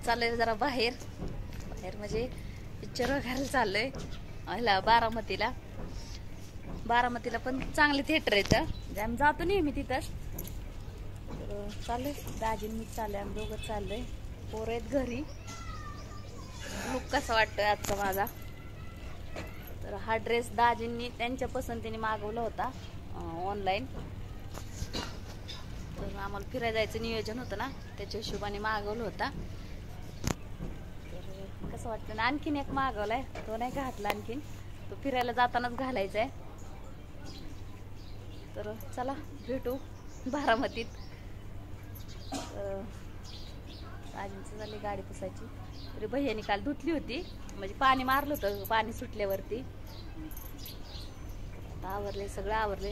चाललोय जरा बाहेर म्हणजे पिक्चर वगैरे चाललोय ह्याला बारामतीला पण चांगले थिएटर आहेत म्हणजे आम्ही जातो नेहमी तिथंच. तर चाललोय दाजी मी चाललोय, आम्ही दोघं चाललोय. पोरं आहेत घरी. लुक कसा वाटतोय आजचा माझा. तर हा ड्रेस दाजींनी त्यांच्या पसंतीने मागवला होता ऑनलाईन. तर आम्हाला फिरायला जायचं नियोजन होतं ना, त्याच्या हिशोबाने मागवलं होता. तर कसं वाटतं ना, आणखीन एक मागवलाय, तो नाही घातला आणखीन, तो फिरायला जातानाच घालायचा आहे. तर चला भेटू बारामतीत. दाजींची झाली गाडी पुसायची. तरी भैयानी काल धुतली होती, म्हणजे पाणी मारलं होतं पाणी सुटल्यावरती. आवरले सगळं, आवरले,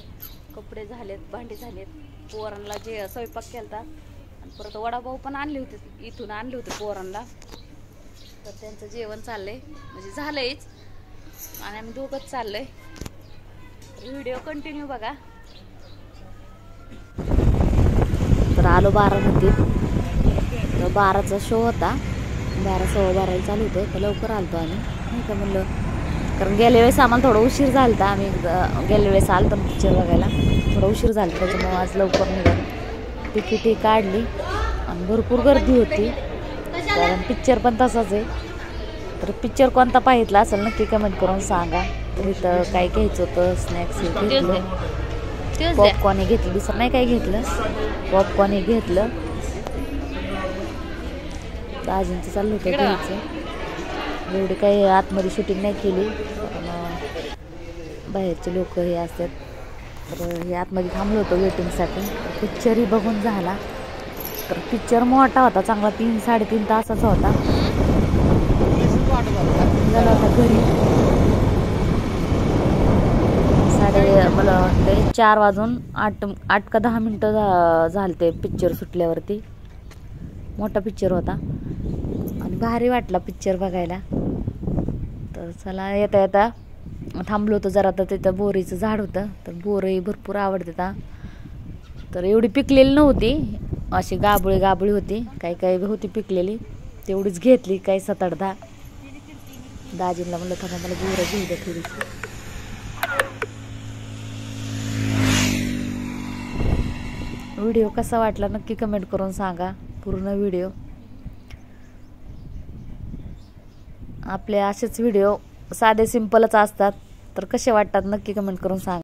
कपडे झालेत, भांडी झालेत. पोरांना जे स्वयंपाक केलता आणि परत वडापाव पण आणले होते, इथून आणले होते पोरांना. तर त्यांचं जेवण चाललंय, म्हणजे झालंयच आणि आम्ही दोघंच चाललोय. व्हिडिओ कंटिन्यू बघा. तर आलो बारामतीत. तर 12चा शो होता, 12:15 चालू होतं. तर लवकर आलतो आम्ही, नाही का म्हणलं, कारण गेल्या वेळेस आम्हाला थोडा उशीर झाला. आम्ही गेल्या वेळेस आलतो पिक्चर बघायला, थोडा उशीर झाला, त्याच्यामुळे आज लवकर निघालो. तिकीट काढली आणि भरपूर गर्दी होती, कारण पिक्चर पण तसाच आहे. तर पिक्चर कोणता पाहितला असेल नक्की कमेंट करून सांगा. तर इथं काय घ्यायचं होतं, स्नॅक्स घेतलं, पॉपकॉर्न घेतलं, दुसरं नाही काय घेतलं, पॉपकॉर्न घेतलं. दाजींचं चाललं होतं घ्यायचं. एवढी काही आतमध्ये शूटिंग नाही केली, बाहेरचे लोक हे असतात. तर हे आतमध्ये थांबलो होतो वेटिंगसाठी. पिक्चरही बघून झाला. तर पिक्चर मोठा होता, चांगला 3-3.5 तासाचा होता. झाला होता घरी मला वाटते 4 वाजून 8 का 10 मिनटं झाले ते पिक्चर सुटल्यावरती. मोठा पिक्चर होता आणि भारी वाटला पिक्चर बघायला. तर चला येता येता थांबलो होतो जरा. तर तिथं बोरीचं झाड होतं, तर बोरही भरपूर आवडते. तर एवढी पिकलेली नव्हती, अशी गाबळी होती, काही होती पिकलेली, तेवढीच घेतली, काही 7-8-10. दाजींना म्हणलं थांबा मला बोरं घेऊ द्या थोडीशी. व्हिडिओ कसा वाटला नक्की कमेंट करून सांगा. पूर्ण व्हिडिओ आपले असेच व्हिडिओ साधे सिंपलच असतात, तर कसे वाटतात नक्की कमेंट करून सांगा.